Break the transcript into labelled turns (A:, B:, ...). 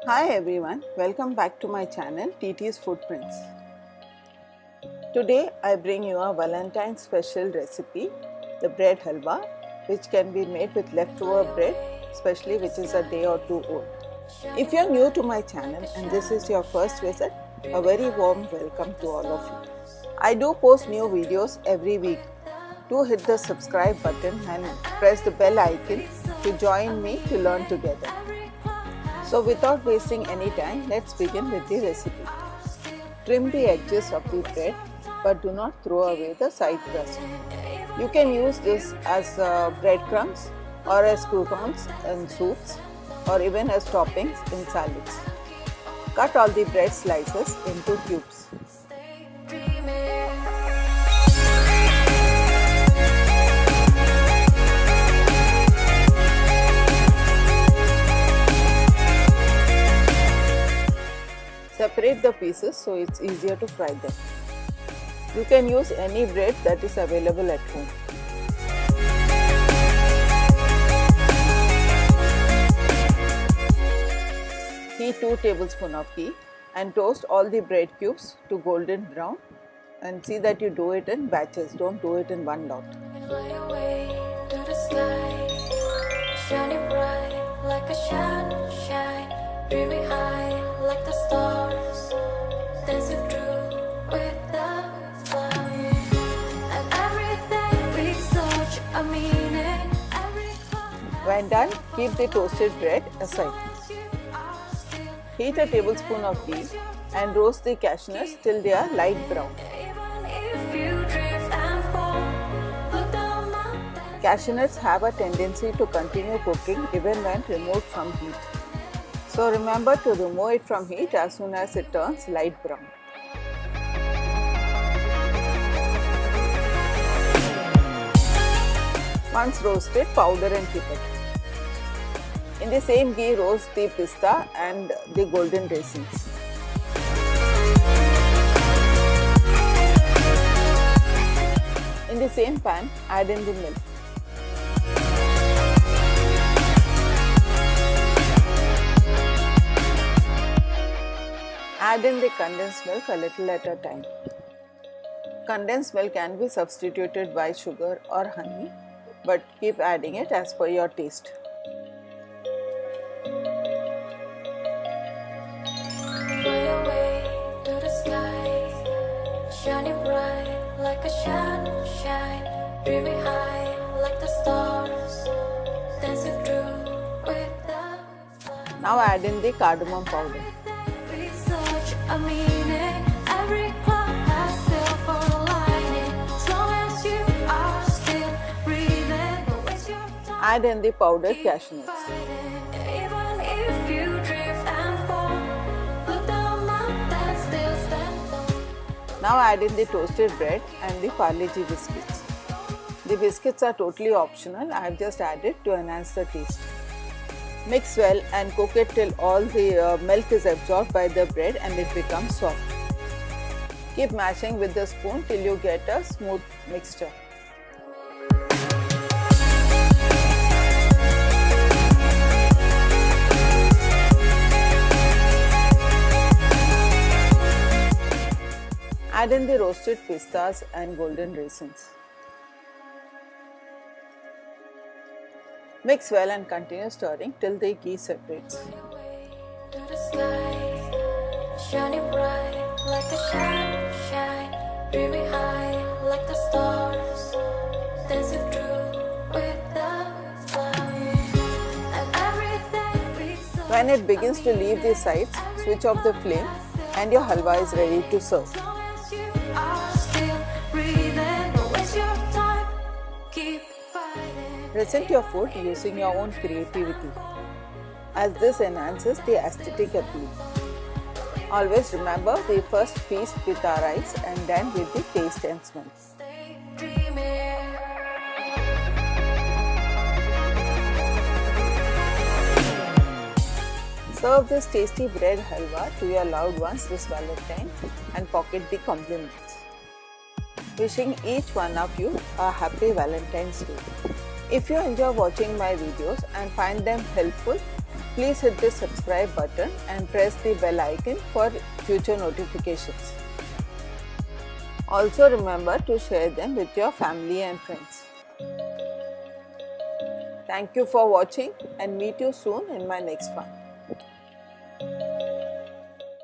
A: Hi everyone, welcome back to my channel TT's Footprints. Today I bring you a Valentine's special recipe, the bread halwa, which can be made with leftover bread, especially which is a day or two old. If you're new to my channel and this is your first visit, a very warm welcome to all of you. I do post new videos every week. Do hit the subscribe button and press the bell icon to join me to learn together. So without wasting any time, let's begin with the recipe. Trim the edges of the bread but do not throw away the side crust. You can use this as breadcrumbs or as croutons in soups or even as toppings in salads. Cut all the bread slices into cubes. Separate the pieces so it's easier to fry them. You can use any bread that is available at home. Heat 2 tablespoons of ghee and toast all the bread cubes to golden brown, and see that you do it in batches, don't do it in one lot. Shining bright like a sunshine, dreaming high like the stars, dancing through with the flowers, and everything brings such a meaning. When done, keep the toasted bread aside. Heat a tablespoon of ghee and roast the cashew nuts till they are light brown. Cashew nuts have a tendency to continue cooking even when removed from heat. So remember to remove it from heat as soon as it turns light brown. Once roasted, powder and keep it. In the same ghee, roast the pista and the golden raisins. In the same pan, add in the milk. Add in the condensed milk a little at a time. Condensed milk can be substituted by sugar or honey, but keep adding it as per your taste. Fly away to the skies, shining bright like a sunshine, dreaming high like the stars, dancing through with the flowers. Now add in the cardamom powder. A meaning, every cloud has silver lining, as long as you are still breathing. Add in the powdered cashew nuts. Even if you drift and fall, look down, mountains still stand tall. Now add in the toasted bread and the Parle-G biscuits. The biscuits are totally optional. I have just added to enhance the taste. Mix well and cook it till all the milk is absorbed by the bread and it becomes soft. Keep mashing with the spoon till you get a smooth mixture. Add in the roasted pistas and golden raisins. Mix well and continue stirring till the ghee separates. Shining bright like a sunshine, dreaming high like the stars, dancing through with the flowers, and everything. When it begins to leave the sides, switch off the flame and your halwa is ready to serve. Present your food using your own creativity, as this enhances the aesthetic appeal. Always remember, we first feast with our eyes and then with the taste and smell. Serve this tasty bread halwa to your loved ones this Valentine and pocket the compliments. Wishing each one of you a happy Valentine's Day. If you enjoy watching my videos and find them helpful,
B: Please hit the subscribe button and press the bell icon for future notifications. Also remember to share them with your family and friends. Thank you for watching and meet you soon in my next one.